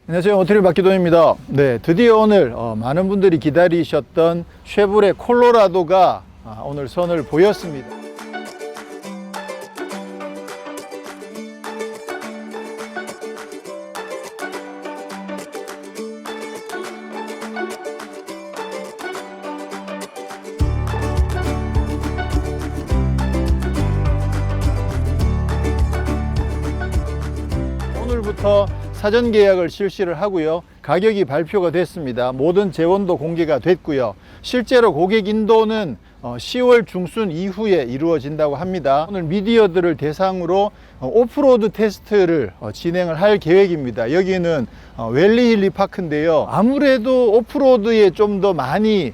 안녕하세요. 오토리 박기돈입니다. 네, 드디어 오늘 많은 분들이 기다리셨던 쉐보레 콜로라도가 오늘 선을 보였습니다. 오늘부터 사전 계약을 실시를 하고요. 가격이 발표가 됐습니다. 모든 재원도 공개가 됐고요. 실제로 고객 인도는 10월 중순 이후에 이루어진다고 합니다. 오늘 미디어들을 대상으로 오프로드 테스트를 진행을 할 계획입니다. 여기는 웰리힐리 파크인데요. 아무래도 오프로드에 좀 더 많은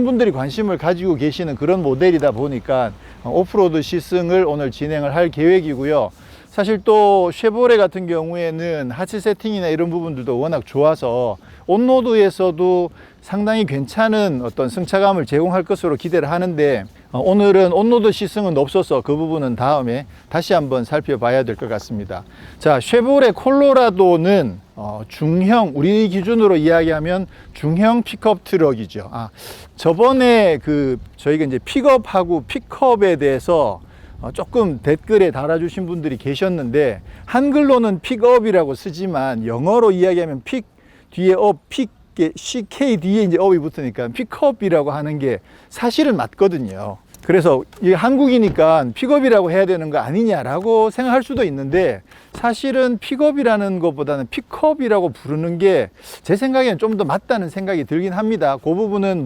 분들이 관심을 가지고 계시는 그런 모델이다 보니까 오프로드 시승을 오늘 진행을 할 계획이고요. 사실 또 쉐보레 같은 경우에는 하체 세팅이나 이런 부분들도 워낙 좋아서 온로드에서도 상당히 괜찮은 어떤 승차감을 제공할 것으로 기대를 하는데 오늘은 온로드 시승은 없어서 그 부분은 다음에 다시 한번 살펴봐야 될 것 같습니다. 자, 쉐보레 콜로라도는 중형, 우리 기준으로 이야기하면 중형 픽업 트럭이죠. 저번에 저희가 이제 픽업하고 픽업에 대해서 조금 댓글에 달아주신 분들이 계셨는데, 한글로는 픽업이라고 쓰지만 영어로 이야기하면 픽 뒤에 업, 픽 CK 뒤에 이제 업이 붙으니까 픽업이라고 하는 게 사실은 맞거든요. 그래서 이 한국이니까 픽업이라고 해야 되는 거 아니냐라고 생각할 수도 있는데, 사실은 픽업이라는 것보다는 픽업이라고 부르는 게 제 생각에는 좀 더 맞다는 생각이 들긴 합니다. 그 부분은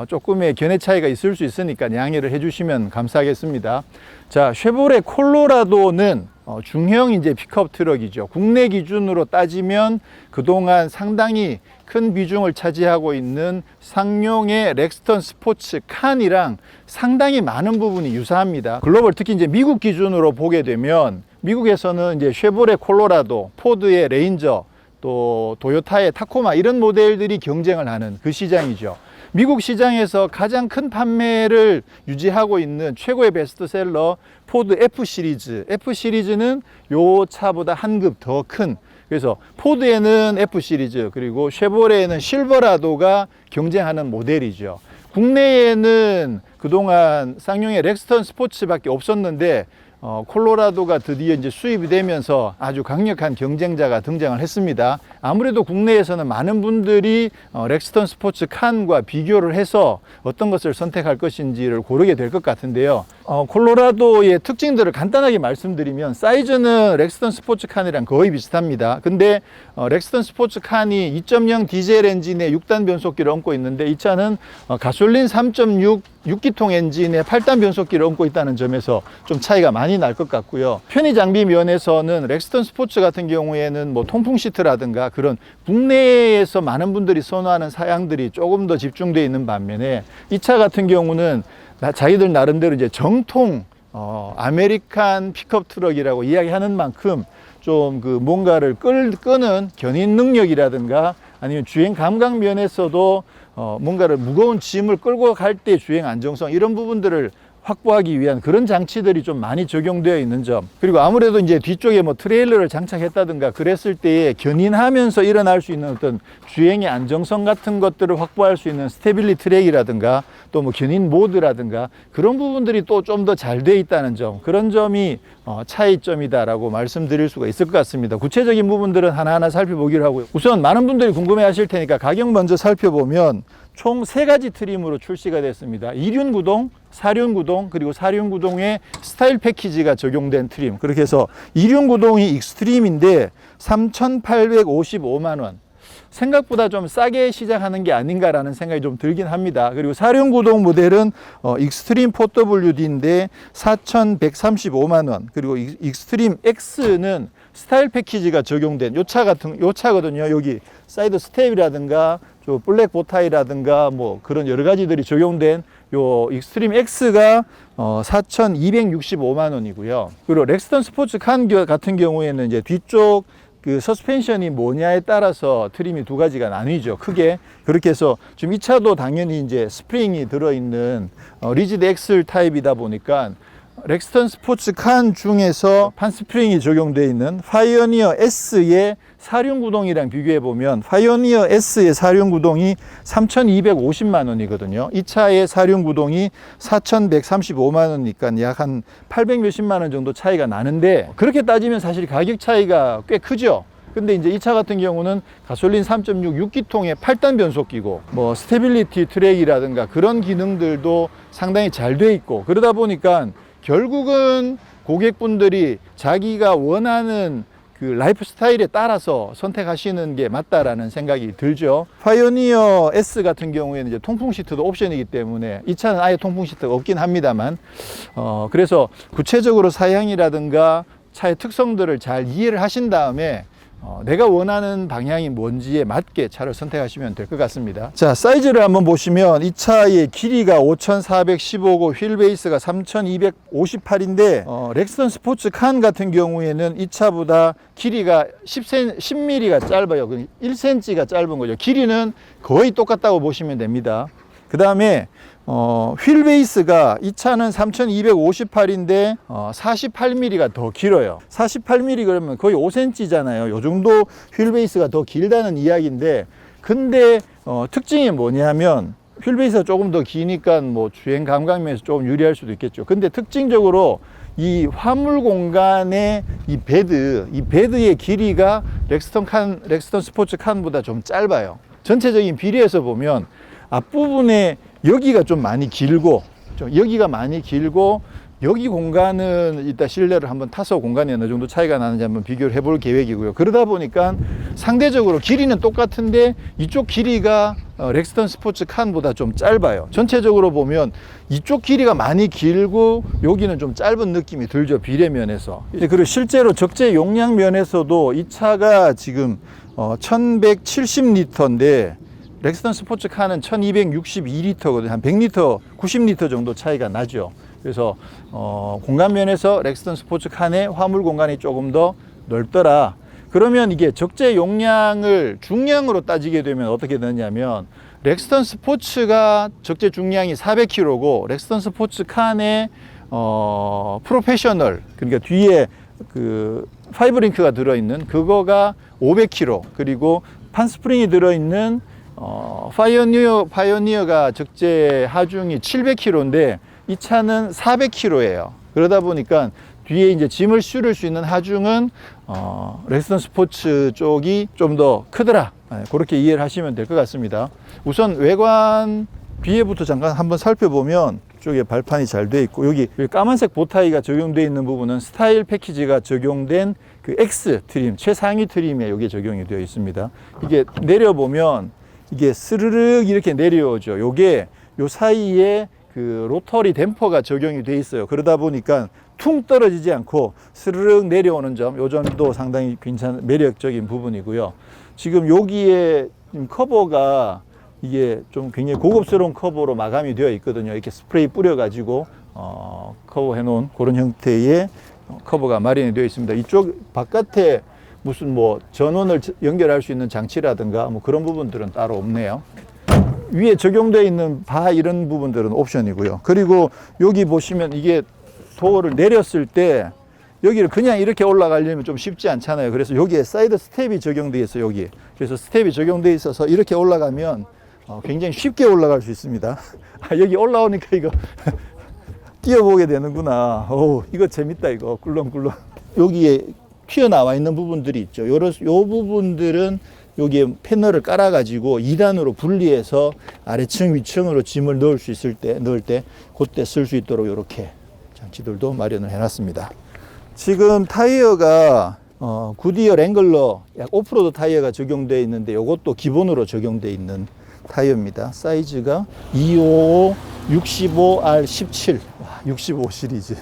조금의 견해 차이가 있을 수 있으니까 양해를 해주시면 감사하겠습니다. 자, 쉐보레 콜로라도는 중형 이제 픽업 트럭이죠. 국내 기준으로 따지면 그동안 상당히 큰 비중을 차지하고 있는 상용의 렉스턴 스포츠 칸이랑 상당히 많은 부분이 유사합니다. 글로벌, 특히 이제 미국 기준으로 보게 되면 미국에서는 이제 쉐보레 콜로라도, 포드의 레인저, 또 도요타의 타코마 이런 모델들이 경쟁을 하는 그 시장이죠. 미국 시장에서 가장 큰 판매를 유지하고 있는 최고의 베스트셀러 포드 F 시리즈. F 시리즈는 요 차보다 한 급 더 큰, 그래서 포드에는 F 시리즈, 그리고 쉐보레에는 실버라도가 경쟁하는 모델이죠. 국내에는 그동안 쌍용의 렉스턴 스포츠밖에 없었는데 콜로라도가 드디어 이제 수입이 되면서 아주 강력한 경쟁자가 등장을 했습니다. 아무래도 국내에서는 많은 분들이 렉스턴 스포츠 칸과 비교를 해서 어떤 것을 선택할 것인지를 고르게 될 것 같은데요. 콜로라도의 특징들을 간단하게 말씀드리면, 사이즈는 렉스턴 스포츠 칸이랑 거의 비슷합니다. 근데 렉스턴 스포츠 칸이 2.0 디젤 엔진에 6단 변속기를 얹고 있는데, 이 차는 가솔린 3.6 6기통 엔진에 8단 변속기를 얹고 있다는 점에서 좀 차이가 많이 날 것 같고요. 편의 장비 면에서는 렉스턴 스포츠 같은 경우에는 통풍 시트라든가 그런 국내에서 많은 분들이 선호하는 사양들이 조금 더 집중되어 있는 반면에, 이 차 같은 경우는 자기들 나름대로 이제 정통 아메리칸 픽업 트럭이라고 이야기하는 만큼 좀 뭔가를 끄는 견인 능력이라든가 아니면 주행 감각 면에서도 뭔가를 무거운 짐을 끌고 갈 때 주행 안정성, 이런 부분들을 확보하기 위한 그런 장치들이 좀 많이 적용되어 있는 점, 그리고 아무래도 이제 뒤쪽에 트레일러를 장착했다든가 그랬을 때에 견인하면서 일어날 수 있는 어떤 주행의 안정성 같은 것들을 확보할 수 있는 스테빌리 트랙이라든가 또 견인 모드라든가 그런 부분들이 또 좀 더 잘 되어 있다는 점, 그런 점이 차이점이다라고 말씀드릴 수가 있을 것 같습니다. 구체적인 부분들은 하나하나 살펴보기로 하고요. 우선 많은 분들이 궁금해 하실 테니까 가격 먼저 살펴보면, 총 3가지 트림으로 출시가 됐습니다. 2륜 구동, 4륜 구동, 그리고 4륜 구동에 스타일 패키지가 적용된 트림. 그렇게 해서 2륜 구동이 익스트림인데 3,855만 원. 생각보다 좀 싸게 시작하는 게 아닌가라는 생각이 좀 들긴 합니다. 그리고 4륜 구동 모델은 익스트림 4WD인데 4,135만 원. 그리고 익스트림 X는 스타일 패키지가 적용된 요 차거든요. 여기 사이드 스텝이라든가 블랙 보타이라든가 그런 여러 가지들이 적용된 요 익스트림 X가 4,265만 원이고요. 그리고 렉스턴 스포츠 칸 같은 경우에는 이제 뒤쪽 서스펜션이 뭐냐에 따라서 트림이 두 가지가 나뉘죠. 크게. 그렇게 해서 지금 이 차도 당연히 이제 스프링이 들어있는 리지드 엑셀 타입이다 보니까 렉스턴 스포츠 칸 중에서 판스프링이 적용되어 있는 파이오니어 S의 사륜구동이랑 비교해 보면 파이오니어 S의 사륜구동이 3,250만 원이거든요. 이 차의 사륜구동이 4,135만 원이니까 약 한 800 몇십만 원 정도 차이가 나는데, 그렇게 따지면 사실 가격 차이가 꽤 크죠. 근데 이제 이 차 같은 경우는 가솔린 3.6 6기통의 8단 변속기고, 뭐 스테빌리티 트랙이라든가 그런 기능들도 상당히 잘 돼 있고, 그러다 보니까 결국은 고객분들이 자기가 원하는 그 라이프 스타일에 따라서 선택하시는 게 맞다라는 생각이 들죠. 파이오니어 S 같은 경우에는 이제 통풍 시트도 옵션이기 때문에, 이 차는 아예 통풍 시트가 없긴 합니다만, 그래서 구체적으로 사양이라든가 차의 특성들을 잘 이해를 하신 다음에 내가 원하는 방향이 뭔지에 맞게 차를 선택하시면 될 것 같습니다. 자, 사이즈를 한번 보시면 이 차의 길이가 5,415고 휠 베이스가 3,258인데 렉스턴 스포츠 칸 같은 경우에는 이 차보다 길이가 10mm가 짧아요. 1cm가 짧은 거죠. 길이는 거의 똑같다고 보시면 됩니다. 그 다음에 휠 베이스가 이 차는 3,258인데 48mm가 더 길어요. 48mm 그러면 거의 5cm잖아요. 요 정도 휠 베이스가 더 길다는 이야기인데, 근데 특징이 뭐냐면 휠 베이스가 조금 더 기니까 뭐 주행 감각면에서 조금 유리할 수도 있겠죠. 근데 특징적으로 이 화물 공간의 이 베드의 길이가 렉스턴 스포츠 칸보다 좀 짧아요. 전체적인 비례해서 보면 앞부분에 여기가 좀 많이 길고, 여기 공간은 이따 실내를 한번 타서 공간이 어느 정도 차이가 나는지 한번 비교를 해볼 계획이고요. 그러다 보니까 상대적으로 길이는 똑같은데 이쪽 길이가 렉스턴 스포츠 칸보다 좀 짧아요. 전체적으로 보면 이쪽 길이가 많이 길고 여기는 좀 짧은 느낌이 들죠, 비례면에서. 그리고 실제로 적재 용량 면에서도 이 차가 지금 1170리터인데 렉스턴 스포츠 칸은 1262리터거든요. 한 100리터, 90리터 정도 차이가 나죠. 그래서 공간 면에서 렉스턴 스포츠 칸의 화물 공간이 조금 더 넓더라. 그러면 이게 적재 용량을 중량으로 따지게 되면 어떻게 되냐면, 렉스턴 스포츠가 적재 중량이 400kg고 렉스턴 스포츠 칸의 프로페셔널, 그러니까 뒤에 그 파이브링크가 들어있는 그거가 500kg, 그리고 판스프링이 들어있는 파이오니어가 적재 하중이 700kg인데 이 차는 400kg예요. 그러다 보니까 뒤에 이제 짐을 실을 수 있는 하중은 렉스턴 스포츠 쪽이 좀 더 크더라. 그렇게 이해를 하시면 될 것 같습니다. 우선 외관 비해부터 잠깐 한번 살펴보면, 이쪽에 발판이 잘 돼 있고, 여기 까만색 보타이가 적용되어 있는 부분은 스타일 패키지가 적용된 그 X 트림, 최상위 트림에 여기에 적용이 되어 있습니다. 이게 내려보면 이게 스르륵 이렇게 내려오죠. 요게 요 사이에 그 로터리 댐퍼가 적용이 돼 있어요. 그러다 보니까 퉁 떨어지지 않고 스르륵 내려오는 점, 요 점도 상당히 괜찮은 매력적인 부분이고요. 지금 여기에 커버가 이게 좀 굉장히 고급스러운 커버로 마감이 되어 있거든요. 이렇게 스프레이 뿌려가지고 커버 해놓은 그런 형태의 커버가 마련이 되어 있습니다. 이쪽 바깥에 무슨 뭐 전원을 연결할 수 있는 장치라든가 뭐 그런 부분들은 따로 없네요. 위에 적용되어 있는 바 이런 부분들은 옵션이고요. 그리고 여기 보시면 이게 도어를 내렸을 때 여기를 그냥 이렇게 올라가려면 좀 쉽지 않잖아요. 그래서 여기에 사이드 스텝이 적용되어 있어요. 여기. 그래서 스텝이 적용되어 있어서 이렇게 올라가면 굉장히 쉽게 올라갈 수 있습니다. 여기 올라오니까 이거 뛰어보게 되는구나. 오, 이거 재밌다. 이거 꿀렁꿀렁. 여기에 튀어나와 있는 부분들이 있죠. 요 부분들은 여기에 패널을 깔아 가지고 2단으로 분리해서 아래층 위층으로 짐을 넣을 수 있을 때, 그때 쓸 수 있도록 이렇게 장치들도 마련을 해 놨습니다. 지금 타이어가 굿이어 랭글러 약 오프로드 타이어가 적용되어 있는데, 이것도 기본으로 적용되어 있는 타이어입니다. 사이즈가 255 65R17 65 시리즈.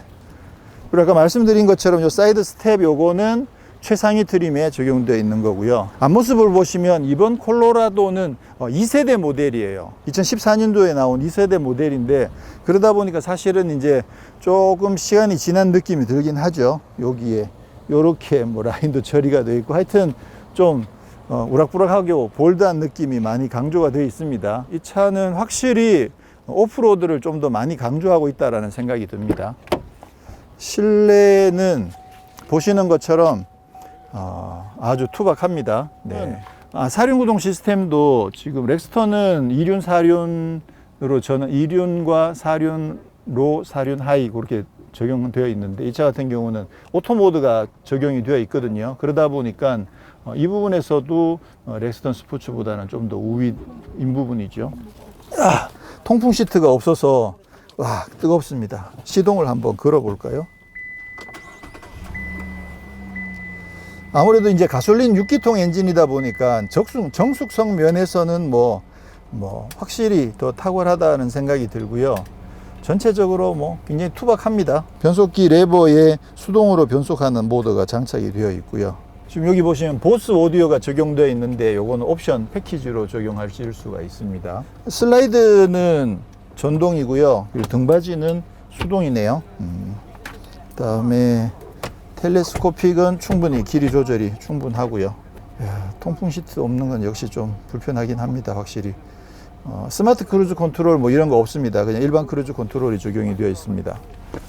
그리고 아까 말씀드린 것처럼 요 사이드 스텝 요거는 최상위 트림에 적용되어 있는 거고요. 앞모습을 보시면 이번 콜로라도는 2세대 모델이에요. 2014년도에 나온 2세대 모델인데, 그러다 보니까 사실은 이제 조금 시간이 지난 느낌이 들긴 하죠. 여기에 요렇게 뭐 라인도 처리가 되어 있고, 하여튼 좀 우락부락하고 볼드한 느낌이 많이 강조가 되어 있습니다. 이 차는 확실히 오프로드를 좀 더 많이 강조하고 있다는 생각이 듭니다. 실내는 보시는 것처럼 아주 투박합니다. 네. 사륜구동 시스템도 지금 렉스턴은 2륜, 4륜으로 저는 2륜과 4륜, 로, 4륜, 하이 그렇게 적용되어 있는데 이 차 같은 경우는 오토 모드가 적용이 되어 있거든요. 그러다 보니까 이 부분에서도 렉스턴 스포츠보다는 좀 더 우위인 부분이죠. 통풍 시트가 없어서 와, 뜨겁습니다. 시동을 한번 걸어 볼까요? 아무래도 이제 가솔린 6기통 엔진이다 보니까 정숙성 면에서는 뭐 확실히 더 탁월하다는 생각이 들고요. 전체적으로 뭐 굉장히 투박합니다. 변속기 레버에 수동으로 변속하는 모드가 장착이 되어 있고요. 지금 여기 보시면 보스 오디오가 적용되어 있는데 요거는 옵션 패키지로 적용하실 수가 있습니다. 슬라이드는 전동이고요. 그리고 등받이는 수동이네요. 그다음에 텔레스코픽은 충분히 길이 조절이 충분하고요. 통풍 시트 없는 건 역시 좀 불편하긴 합니다. 확실히 스마트 크루즈 컨트롤 뭐 이런 거 없습니다. 그냥 일반 크루즈 컨트롤이 적용이 되어 있습니다.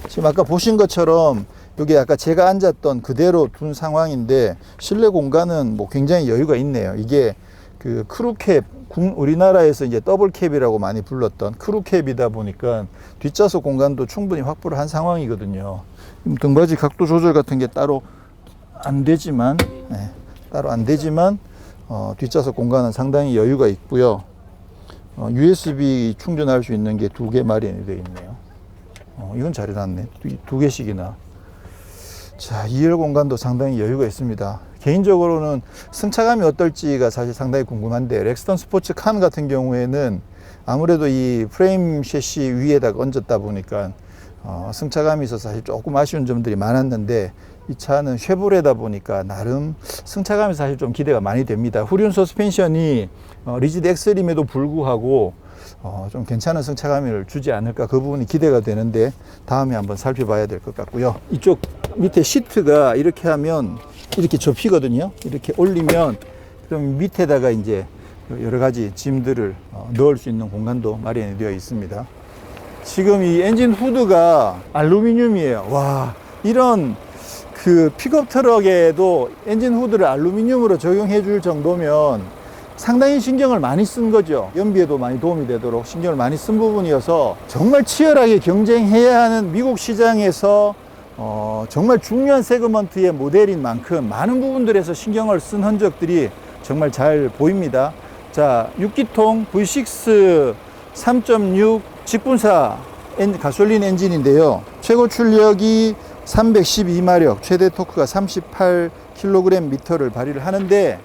지금 아까 보신 것처럼 여기 아까 제가 앉았던 그대로 둔 상황인데 실내 공간은 뭐 굉장히 여유가 있네요. 이게 그 크루캡, 우리나라에서 이제 더블 캡이라고 많이 불렀던 크루캡이다 보니까 뒷좌석 공간도 충분히 확보를 한 상황이거든요. 등받이 각도 조절 같은 게 따로 안 되지만 뒷좌석 공간은 상당히 여유가 있고요. USB 충전할 수 있는 게 2개 마련이 되어 있네요. 이건 잘 해놨네. 두 개씩이나. 자, 2열 공간도 상당히 여유가 있습니다. 개인적으로는 승차감이 어떨지가 사실 상당히 궁금한데 렉스턴 스포츠 칸 같은 경우에는 아무래도 이 프레임 셰시 위에다가 얹었다 보니까 승차감이 있어서 사실 조금 아쉬운 점들이 많았는데 이 차는 쉐보레다 보니까 나름 승차감이 사실 좀 기대가 많이 됩니다. 후륜 서스펜션이 리지드 엑스림에도 불구하고 좀 괜찮은 승차감을 주지 않을까 그 부분이 기대가 되는데 다음에 한번 살펴봐야 될 것 같고요. 이쪽 밑에 시트가 이렇게 하면 이렇게 접히거든요. 이렇게 올리면 그럼 밑에다가 이제 여러 가지 짐들을 넣을 수 있는 공간도 마련이 되어 있습니다. 지금 이 엔진 후드가 알루미늄이에요. 와, 이런 그 픽업 트럭에도 엔진 후드를 알루미늄으로 적용해 줄 정도면 상당히 신경을 많이 쓴 거죠. 연비에도 많이 도움이 되도록 신경을 많이 쓴 부분이어서 정말 치열하게 경쟁해야 하는 미국 시장에서 정말 중요한 세그먼트의 모델인 만큼 많은 부분들에서 신경을 쓴 흔적들이 정말 잘 보입니다. 자, 6기통 V6 3.6 직분사 가솔린 엔진인데요. 최고 출력이 312마력, 최대 토크가 38kgm를 발휘를 하는데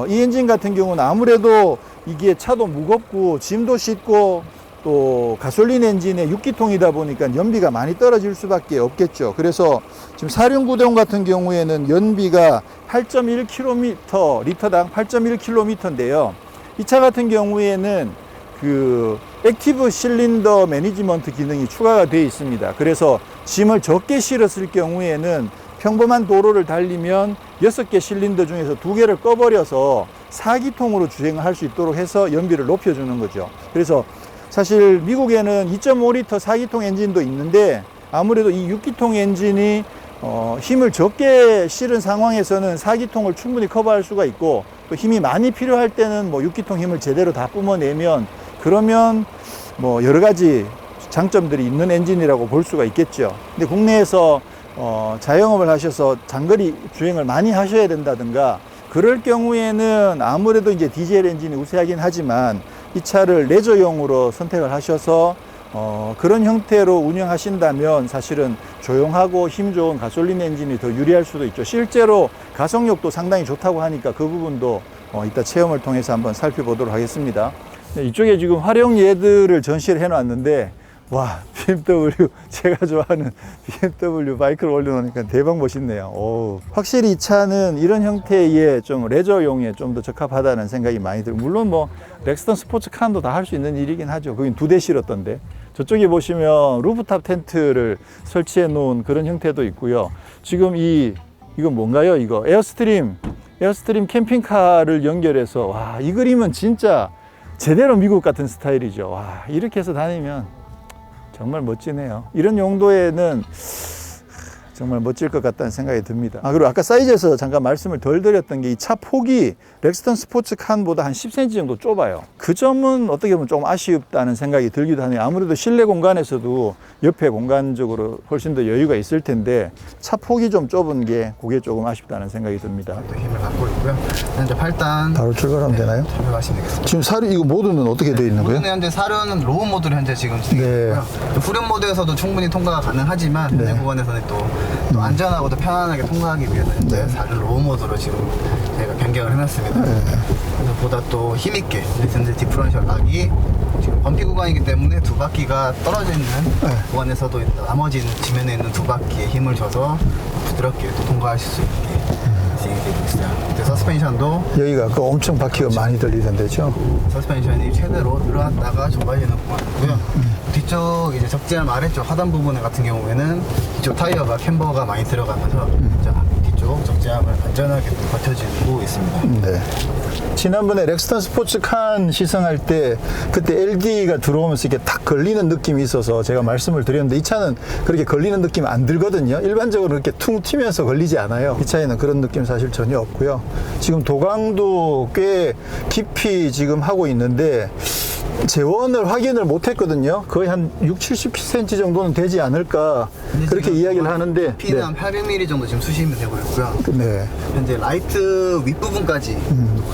이 엔진 같은 경우는 아무래도 이게 차도 무겁고 짐도 싣고 또 가솔린 엔진의 6기통이다 보니까 연비가 많이 떨어질 수밖에 없겠죠. 그래서 지금 사륜구동 같은 경우에는 연비가 8.1km, 리터당 8.1km인데요. 이 차 같은 경우에는 그 액티브 실린더 매니지먼트 기능이 추가가 되어 있습니다. 그래서 짐을 적게 실었을 경우에는 평범한 도로를 달리면 6개 실린더 중에서 2개를 꺼버려서 4기통으로 주행을 할 수 있도록 해서 연비를 높여주는 거죠. 그래서 사실 미국에는 2.5리터 4기통 엔진도 있는데 아무래도 이 6기통 엔진이 힘을 적게 실은 상황에서는 4기통을 충분히 커버할 수가 있고 또 힘이 많이 필요할 때는 뭐 6기통 힘을 제대로 다 뿜어내면 그러면 뭐 여러 가지 장점들이 있는 엔진이라고 볼 수가 있겠죠. 근데 국내에서 자영업을 하셔서 장거리 주행을 많이 하셔야 된다든가 그럴 경우에는 아무래도 이제 디젤 엔진이 우세하긴 하지만 이 차를 레저용으로 선택을 하셔서 그런 형태로 운영하신다면 사실은 조용하고 힘 좋은 가솔린 엔진이 더 유리할 수도 있죠. 실제로 가속력도 상당히 좋다고 하니까 그 부분도 이따 체험을 통해서 한번 살펴보도록 하겠습니다. 네, 이쪽에 지금 활용 예들을 전시를 해 놨는데 와, BMW, 제가 좋아하는 BMW 바이크를 올려놓으니까 대박 멋있네요. 오, 확실히 이 차는 이런 형태의 좀 레저용에 좀 더 적합하다는 생각이 많이 들어요. 물론 뭐 렉스턴 스포츠 칸도 다 할 수 있는 일이긴 하죠. 거긴 2대 실었던데. 저쪽에 보시면 루프탑 텐트를 설치해 놓은 그런 형태도 있고요. 지금 이건 뭔가요? 이거 에어스트림 캠핑카를 연결해서 와, 이 그림은 진짜 제대로 미국 같은 스타일이죠. 와, 이렇게 해서 다니면 정말 멋지네요. 이런 용도에는 정말 멋질 것 같다는 생각이 듭니다. 그리고 아까 사이즈에서 잠깐 말씀을 덜 드렸던 게 이 차 폭이 렉스턴 스포츠 칸보다 한 10cm 정도 좁아요. 그 점은 어떻게 보면 좀 아쉽다는 생각이 들기도 하네요. 아무래도 실내 공간에서도 옆에 공간적으로 훨씬 더 여유가 있을 텐데 차 폭이 좀 좁은 게 그게 조금 아쉽다는 생각이 듭니다. 또 힘을 갖고 있고요. 현재 8단 바로 출발하면 되나요? 출발하시면 되겠습니다. 지금 사료 이거 모드는 어떻게 되어 있는 거예요? 모드는 현재 사료는 로우 모드로 현재 지금 진행이 네. 되고요. 또 후륜 모드에서도 충분히 통과가 가능하지만 현재 네. 구간에서는 또 안전하고 또 편안하게 통과하기 위해서 현재 네. 사료 로우 모드로 지금 저희가 변경을 해놨습니다. 그래서 보다 또 힘있게 현재 디프런셜 락이 지금 범피 구간이기 때문에 두 바퀴가 떨어져 있는 구간에서도 나머지 지면에 있는 두 바퀴에 힘을 줘서 부드럽게 또 통과하실 수 있게 진행이 되고 있어요. 근데 서스펜션도 여기가 그 엄청 바퀴가 많이 들리던데죠? 서스펜션이 최대로 늘어났다가 좁아지는 구간이고요. 뒤쪽 이제 적재함 아래쪽 하단 부분 같은 경우에는 뒤쪽 타이어가 캠버가 많이 들어가면서 자, 뒤쪽 적재함을 안전하게 버텨주고 있습니다. 네. 지난번에 렉스턴 스포츠칸 시승할 때 그때 LD가 들어오면서 이렇게 탁 걸리는 느낌이 있어서 제가 말씀을 드렸는데 이 차는 그렇게 걸리는 느낌 안 들거든요. 일반적으로 이렇게 퉁 튀면서 걸리지 않아요. 이 차에는 그런 느낌 사실 전혀 없고요. 지금 도강도 꽤 깊이 지금 하고 있는데 재원을 확인을 못 했거든요. 거의 한 60-70cm 정도는 되지 않을까 그렇게 이야기를 하는데 피는 한 800mm 정도 지금 수심이 되고 있고요. 네. 현재 라이트 윗부분까지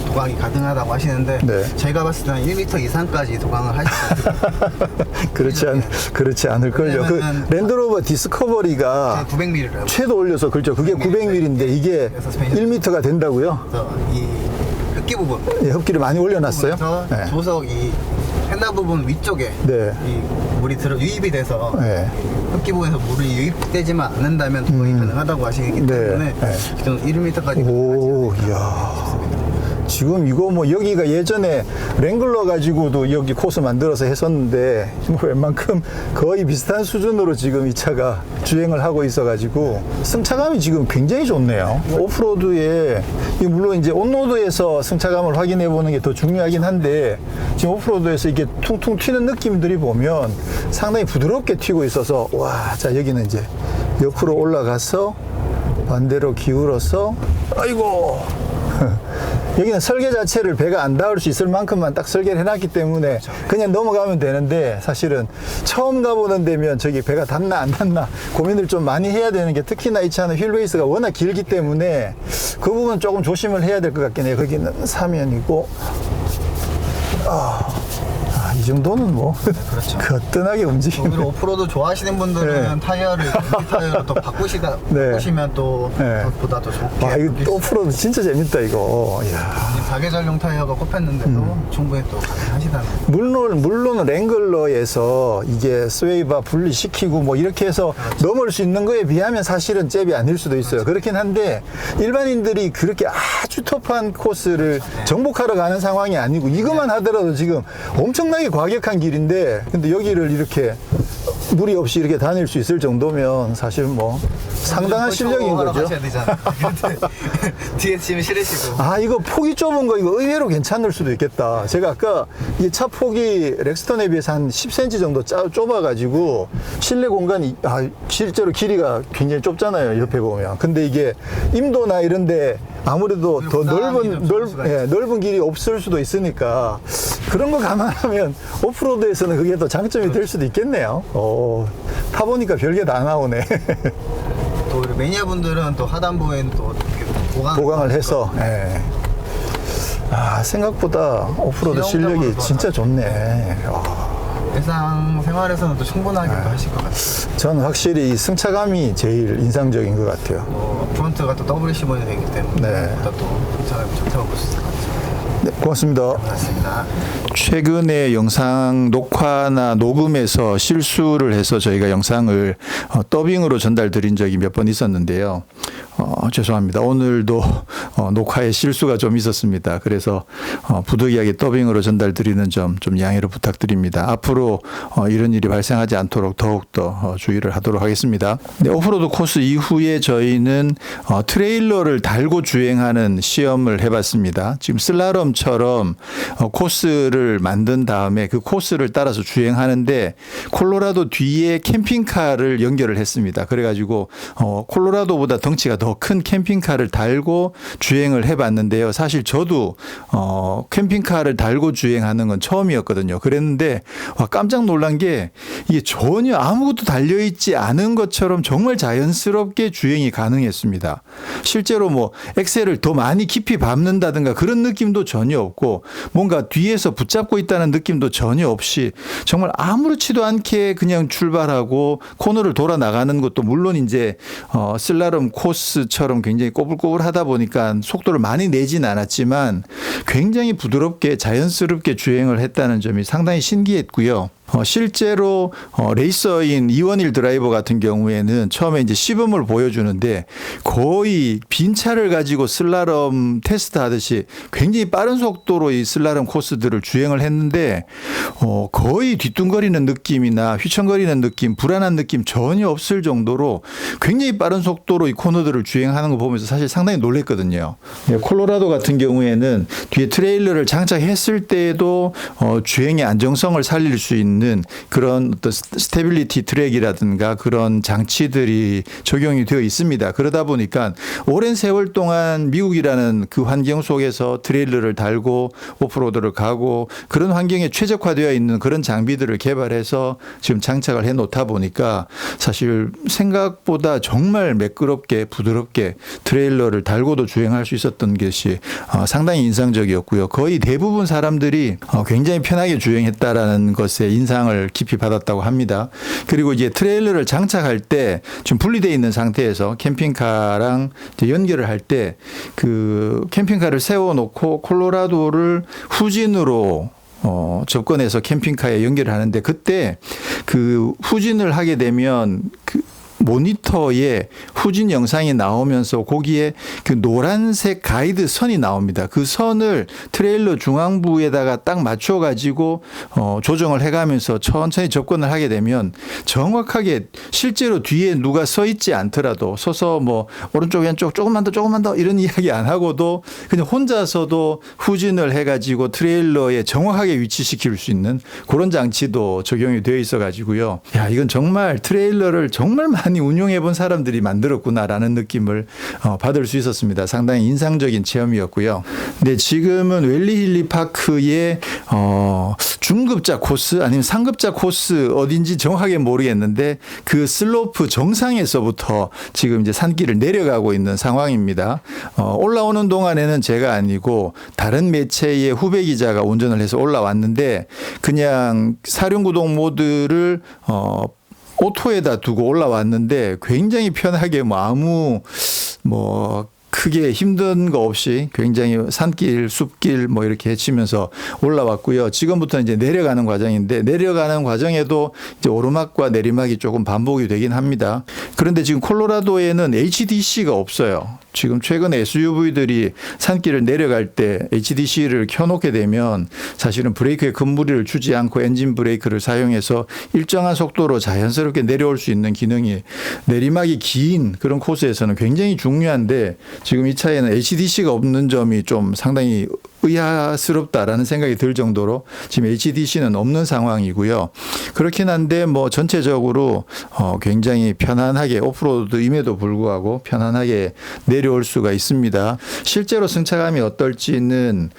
도강이 가능하다고 하시는데 네. 제가 봤을 때는 1m 이상까지 도강을 하실 수 있어요. 그렇지 않을걸요. 그 왜냐면은 랜드로버 디스커버리가 900mm라고 최도 올려서 그렇죠. 그게 900mm인데 이게 1m가 된다고요? 그래서 이 흡기 부분 예, 흡기를 많이 올려놨어요. 부분에서 네. 조석 이 펜다 부분 위쪽에 네. 이 물이 유입이 돼서 네. 흡기 부분에서 물이 유입되지만 않는다면 도강이 가능하다고 하시기 네. 때문에 네. 저는 1m까지 오, 이야. 지금 이거 뭐 여기가 예전에 랭글러 가지고도 여기 코스 만들어서 했었는데 뭐 웬만큼 거의 비슷한 수준으로 지금 이 차가 주행을 하고 있어 가지고 승차감이 지금 굉장히 좋네요. 오프로드에 물론 이제 온로드에서 승차감을 확인해 보는 게 더 중요하긴 한데 지금 오프로드에서 이게 퉁퉁 튀는 느낌들이 보면 상당히 부드럽게 튀고 있어서 와, 자 여기는 이제 옆으로 올라가서 반대로 기울어서 아이고 여기는 설계 자체를 배가 안 닿을 수 있을 만큼만 딱 설계를 해놨기 때문에 그냥 넘어가면 되는데 사실은 처음 가보는 데면 저기 배가 닿나 안 닿나 고민을 좀 많이 해야 되는 게 특히나 이 차는 휠베이스가 워낙 길기 때문에 그 부분 조금 조심을 해야 될 것 같긴 해요. 거기는 사면이고 이 정도는 뭐 그렇죠. 거뜬하게 움직이는 오히려 오프로드 좋아하시는 분들은 네. 타이어를 연비 타이어로 또 바꾸시면 또 네. 보다 더 좋게 이거 오프로드 진짜 재밌다 이거. 이야. 사계절용 타이어가 꼽혔는데도 충분히 또 가능하시다는 물론 랭글러에서 이게 스웨이바 분리시키고 뭐 이렇게 해서 넘을 수 있는 거에 비하면 사실은 잽이 아닐 수도 있어요. 그렇긴 한데 일반인들이 그렇게 아주 터프한 코스를 정복하러 가는 상황이 아니고 이것만 하더라도 지금 엄청나게 과격한 길인데 근데 여기를 이렇게 무리 없이 이렇게 다닐 수 있을 정도면 사실 뭐 상당한 실력인 거죠. 하셔야 되잖아요. 뒤에 치면 싫으시고. 이거 폭이 좁은 거 이거 의외로 괜찮을 수도 있겠다. 제가 아까 이 차 폭이 렉스턴에 비해서 한 10cm 정도 좁아가지고 실내 공간이 실제로 길이가 굉장히 좁잖아요. 옆에 보면. 근데 이게 임도나 이런데 아무래도 더 넓은 길이 없을 수도 있으니까 그런 거 감안하면 오프로드에서는 그게 더 장점이 될 수도 있겠네요. 타보니까 별게 다 나오네. 또 우리 매니아분들은 또 하단부에는 또 보강을 해서. 예. 생각보다 오프로드 실력이 진짜 좋네. 일상 생활에서는 또 충분하게 또 하실 것 같아요. 저는 확실히 이 승차감이 제일 인상적인 것 같아요. 프론트가 또 WC1이 되기 때문에 네. 보다 또 승차감이 좋다고 볼 수 있을 것 같습니다. 네, 고맙습니다. 고맙습니다. 최근에 영상 녹화나 녹음에서 실수를 해서 저희가 영상을 더빙으로 전달 드린 적이 몇 번 있었는데요. 죄송합니다. 오늘도 녹화에 실수가 좀 있었습니다. 그래서 부득이하게 더빙으로 전달드리는 점 좀 양해를 부탁드립니다. 앞으로 이런 일이 발생하지 않도록 더욱더 주의를 하도록 하겠습니다. 네, 오프로드 코스 이후에 저희는 트레일러를 달고 주행하는 시험을 해봤습니다. 지금 슬라럼처럼 코스를 만든 다음에 그 코스를 따라서 주행하는데 콜로라도 뒤에 캠핑카를 연결을 했습니다. 그래가지고 콜로라도보다 덩치가 더 큰 캠핑카를 달고 주행을 해봤는데요. 사실 저도 캠핑카를 달고 주행하는 건 처음이었거든요. 그랬는데 깜짝 놀란 게 이게 전혀 아무것도 달려있지 않은 것처럼 정말 자연스럽게 주행이 가능했습니다. 실제로 뭐 엑셀을 더 많이 깊이 밟는다든가 그런 느낌도 전혀 없고 뭔가 뒤에서 붙잡고 있다는 느낌도 전혀 없이 정말 아무렇지도 않게 그냥 출발하고 코너를 돌아 나가는 것도 물론 이제 슬라럼 코스처럼 굉장히 꼬불꼬불하다 보니까 속도를 많이 내진 않았지만 굉장히 부드럽게 자연스럽게 주행을 했다는 점이 상당히 신기했고요. 실제로 레이서인 이원일 드라이버 같은 경우에는 처음에 이제 시범을 보여주는데 거의 빈 차를 가지고 슬라럼 테스트 하듯이 굉장히 빠른 속도로 이 슬라럼 코스들을 주행을 했는데 거의 뒤뚱거리는 느낌이나 휘청거리는 느낌, 불안한 느낌 전혀 없을 정도로 굉장히 빠른 속도로 이 코너들을 주행하는 거 보면서 사실 상당히 놀랐거든요. 네, 콜로라도 같은 경우에는 뒤에 트레일러를 장착했을 때에도 주행의 안정성을 살릴 수 있는 그런 어떤 스테빌리티 트랙이라든가 그런 장치들이 적용이 되어 있습니다. 그러다 보니까 오랜 세월 동안 미국이라는 그 환경 속에서 트레일러를 달고 오프로드를 가고 그런 환경에 최적화되어 있는 그런 장비들을 개발해서 지금 장착을 해 놓다 보니까 사실 생각보다 정말 매끄럽게 부드럽게 트레일러를 달고도 주행할 수 있었던 것이 상당히 인상적이었고요. 거의 대부분 사람들이 굉장히 편하게 주행했다라는 것에 인상을 깊이 받았다고 합니다. 그리고 이제 트레일러를 장착할 때 지금 분리되어 있는 상태에서 캠핑카랑 이제 연결을 할 때 그 캠핑카를 세워놓고 콜로라도를 후진으로 접근해서 캠핑카에 연결을 하는데 그때 그 후진을 하게 되면 그 모니터에 후진 영상이 나오면서 거기에 그 노란색 가이드 선이 나옵니다. 그 선을 트레일러 중앙부에다가 딱 맞춰 가지고 조정을 해가면서 천천히 접근을 하게 되면 정확하게 실제로 뒤에 누가 서 있지 않더라도 서서 뭐 오른쪽 왼쪽 조금만 더 이런 이야기 안 하고도 그냥 혼자서도 후진을 해가지고 트레일러에 정확하게 위치시킬 수 있는 그런 장치도 적용이 되어 있어 가지고요. 야, 이건 정말 트레일러를 정말 많이 운용해 본 사람들이 만들었구나라는 느낌을 받을 수 있었습니다. 상당히 인상적인 체험이었고요. 근데 지금은 웰리힐리 파크의 중급자 코스 아니면 상급자 코스 어딘지 정확하게 모르겠는데 그 슬로프 정상에서부터 지금 이제 산길을 내려가고 있는 상황입니다. 올라오는 동안에는 제가 아니고 다른 매체의 후배 기자가 운전을 해서 올라왔는데 그냥 사륜구동 모드를 오토에다 두고 올라왔는데 굉장히 편하게 아무 크게 힘든 거 없이 굉장히 산길, 숲길 이렇게 헤치면서 올라왔고요. 지금부터 이제 내려가는 과정인데 내려가는 과정에도 이제 오르막과 내리막이 조금 반복이 되긴 합니다. 그런데 지금 콜로라도에는 HDC가 없어요. 지금 최근에 SUV들이 산길을 내려갈 때 HDC를 켜놓게 되면 사실은 브레이크에 큰 무리를 주지 않고 엔진 브레이크를 사용해서 일정한 속도로 자연스럽게 내려올 수 있는 기능이 내리막이 긴 그런 코스에서는 굉장히 중요한데 지금 이 차에는 HDC가 없는 점이 좀 상당히 의아스럽다라는 생각이 들 정도로 지금 HDC는 없는 상황이고요. 그렇긴 한데 전체적으로 굉장히 편안하게 오프로드임에도 불구하고 편안하게 내려올 수가 있습니다. 실제로 승차감이 어떨지는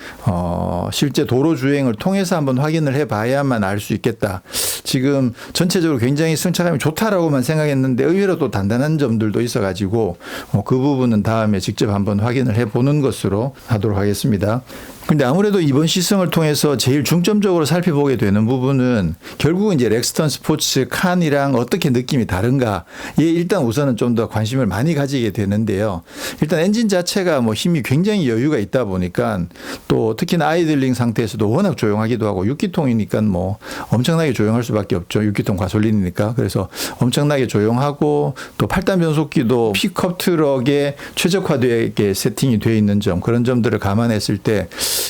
실제 도로 주행을 통해서 한번 확인을 해봐야만 알 수 있겠다. 지금 전체적으로 굉장히 승차감이 좋다라고만 생각했는데 의외로 또 단단한 점들도 있어가지고 그 부분은 다음에 직접 한번 확인을 해보는 것으로 하도록 하겠습니다. 근데 아무래도 이번 시승을 통해서 제일 중점적으로 살펴보게 되는 부분은 결국은 이제 렉스턴 스포츠 칸이랑 어떻게 느낌이 다른가에 일단 우선은 좀 더 관심을 많이 가지게 되는데요. 일단 엔진 자체가 뭐 힘이 굉장히 여유가 있다 보니까 또 특히나 아이들링 상태에서도 워낙 조용하기도 하고 6기통이니까 뭐 엄청나게 조용할 수밖에 없죠. 6기통 가솔린이니까. 그래서 엄청나게 조용하고 또 8단 변속기도 픽업 트럭에 최적화되게 세팅이 되어 있는 점, 그런 점들을 감안했을 때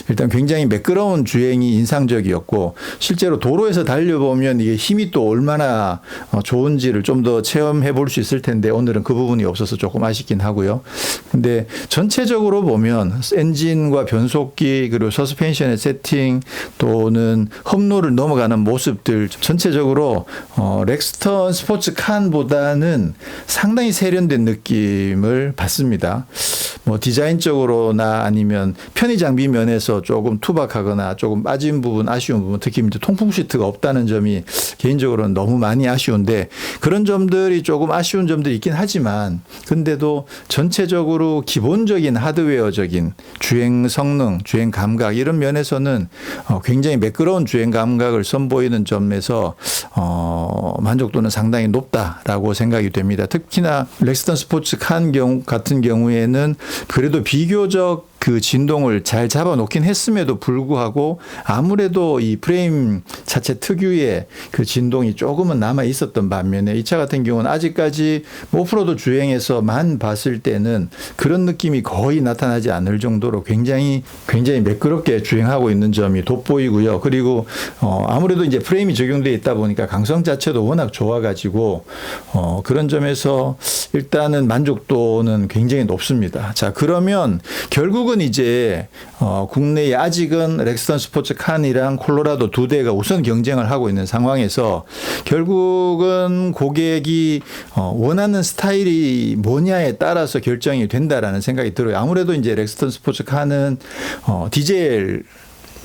일단 굉장히 매끄러운 주행이 인상적이었고, 실제로 도로에서 달려보면 이게 힘이 또 얼마나 좋은지를 좀 더 체험해 볼 수 있을 텐데 오늘은 그 부분이 없어서 조금 아쉽긴 하고요. 근데 전체적으로 보면 엔진과 변속기 그리고 서스펜션의 세팅 또는 험로를 넘어가는 모습들 전체적으로 렉스턴 스포츠 칸보다는 상당히 세련된 느낌을 받습니다. 뭐 디자인적으로나 아니면 편의 장비 면에서 조금 투박하거나 조금 빠진 부분, 아쉬운 부분, 특히 이제 통풍 시트가 없다는 점이 개인적으로는 너무 많이 아쉬운데, 그런 점들이 조금 아쉬운 점들이 있긴 하지만 근데도 전체적으로 기본적인 하드웨어적인 주행 성능, 주행 감각 이런 면에서는 굉장히 매끄러운 주행 감각을 선보이는 점에서 만족도는 상당히 높다라고 생각이 됩니다. 특히나 렉스턴 스포츠 칸 같은 경우에는 그래도 비교적 그 진동을 잘 잡아놓긴 했음에도 불구하고 아무래도 이 프레임 자체 특유의 그 진동이 조금은 남아 있었던 반면에 이 차 같은 경우는 아직까지 오프로드 주행에서만 봤을 때는 그런 느낌이 거의 나타나지 않을 정도로 굉장히 매끄럽게 주행하고 있는 점이 돋보이고요. 그리고 아무래도 이제 프레임이 적용되어 있다 보니까 강성 자체도 워낙 좋아가지고 그런 점에서 일단은 만족도는 굉장히 높습니다. 자, 그러면 결국은 이제 국내에 아직은 렉스턴 스포츠 칸이랑 콜로라도 두 대가 우선 경쟁을 하고 있는 상황에서 결국은 고객이 원하는 스타일이 뭐냐에 따라서 결정이 된다라는 생각이 들어요. 아무래도 이제 렉스턴 스포츠 칸은 디젤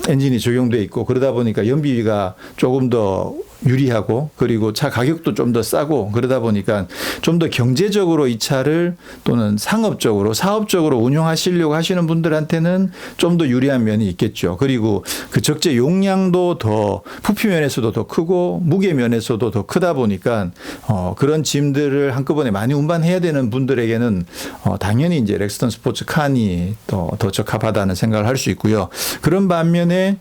엔진이 적용돼 있고 그러다 보니까 연비가 조금 더 유리하고 그리고 차 가격도 좀 더 싸고 그러다 보니까 좀 더 경제적으로 이 차를 또는 상업적으로 사업적으로 운영하시려고 하시는 분들한테는 좀 더 유리한 면이 있겠죠. 그리고 그 적재 용량도 더 부피 면에서도 더 크고 무게 면에서도 더 크다 보니까 그런 짐들을 한꺼번에 많이 운반해야 되는 분들에게는 당연히 이제 렉스턴 스포츠 칸이 더 적합하다는 생각을 할 수 있고요. 그런 반면에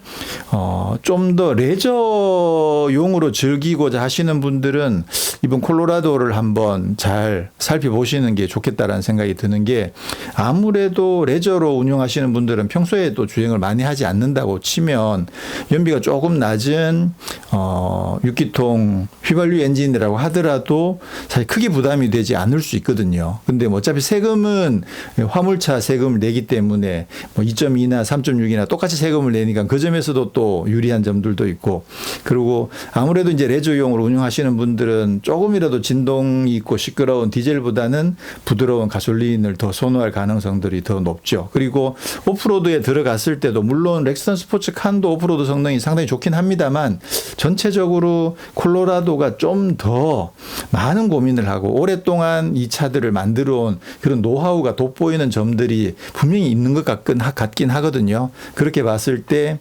좀 더 레저용으로 즐기고자 하시는 분들은 이번 콜로라도를 한번 잘 살펴보시는 게 좋겠다라는 생각이 드는 게, 아무래도 레저로 운영하시는 분들은 평소에 또 주행을 많이 하지 않는다고 치면 연비가 조금 낮은 6기통 휘발유 엔진이라고 하더라도 사실 크게 부담이 되지 않을 수 있거든요. 근데 뭐 어차피 세금은 화물차 세금을 내기 때문에 뭐 2.2나 3.6이나 똑같이 세금을 내니까 그 점에서도 또 유리한 점들도 있고, 그리고 아무래도 이제 레저용으로 운영하시는 분들은 조금이라도 진동이 있고 시끄러운 디젤보다는 부드러운 가솔린을 더 선호할 가능성들이 더 높죠. 그리고 오프로드에 들어갔을 때도 물론 렉스턴 스포츠 칸도 오프로드 성능이 상당히 좋긴 합니다만 전체적으로 콜로라도가 좀 더 많은 고민을 하고 오랫동안 이 차들을 만들어 온 그런 노하우가 돋보이는 점들이 분명히 있는 것 같긴 하거든요. 그렇게 봤을 때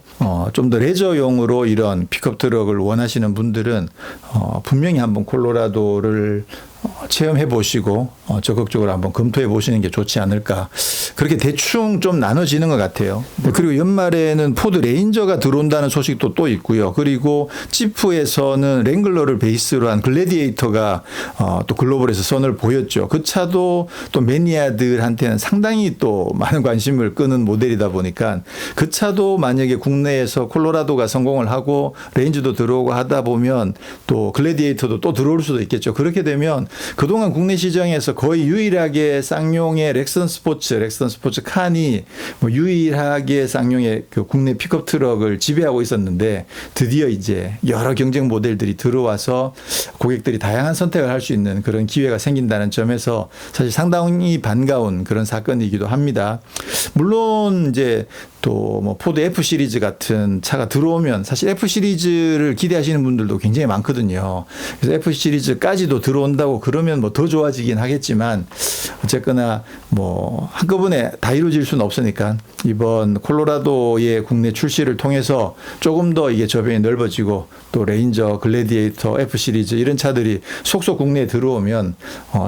좀 더 레저용으로 이런 픽업 트럭을 원하시는 분들은 분명히 한번 콜로라도를 체험해 보시고 적극적으로 한번 검토해 보시는 게 좋지 않을까, 그렇게 대충 좀 나눠지는 것 같아요. 그리고 연말에는 포드 레인저가 들어온다는 소식도 또 있고요. 그리고 지프에서는 랭글러를 베이스로 한 글래디에이터가 또 글로벌에서 선을 보였죠. 그 차도 또 매니아들한테는 상당히 또 많은 관심을 끄는 모델이다 보니까 그 차도 만약에 국내에서 콜로라도가 성공을 하고 레인저도 들어오고 하다 보면 또 글래디에이터도 또 들어올 수도 있겠죠. 그렇게 되면 그동안 국내 시장에서 거의 유일하게 쌍용의 렉스턴 스포츠 칸이 뭐 유일하게 쌍용의 그 국내 픽업 트럭을 지배하고 있었는데 드디어 이제 여러 경쟁 모델들이 들어와서 고객들이 다양한 선택을 할 수 있는 그런 기회가 생긴다는 점에서 사실 상당히 반가운 그런 사건이기도 합니다. 물론 이제 또 뭐 포드 F 시리즈 같은 차가 들어오면 사실 F 시리즈를 기대하시는 분들도 굉장히 많거든요. 그래서 F 시리즈까지도 들어온다고 뭐 그러면 뭐 더 좋아지긴 하겠지만 어쨌거나 뭐 한꺼번에 다 이루어질 수는 없으니까 이번 콜로라도의 국내 출시를 통해서 조금 더 이게 저변이 넓어지고 또 레인저, 글래디에이터, F 시리즈 이런 차들이 속속 국내에 들어오면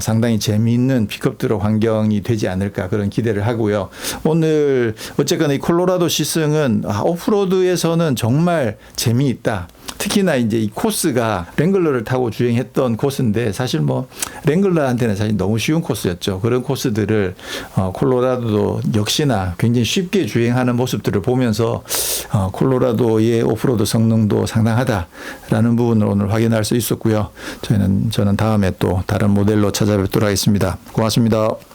상당히 재미있는 픽업드로 환경이 되지 않을까 그런 기대를 하고요. 오늘 어쨌거나 이 콜로라도 시승은 오프로드에서는 정말 재미있다. 특히나 이제 이 코스가 랭글러를 타고 주행했던 코스인데 사실 뭐 랭글러한테는 사실 너무 쉬운 코스였죠. 그런 코스들을 콜로라도도 역시나 굉장히 쉽게 주행하는 모습들을 보면서 콜로라도의 오프로드 성능도 상당하다라는 부분을 오늘 확인할 수 있었고요. 저는 다음에 또 다른 모델로 찾아뵙도록 하겠습니다. 고맙습니다.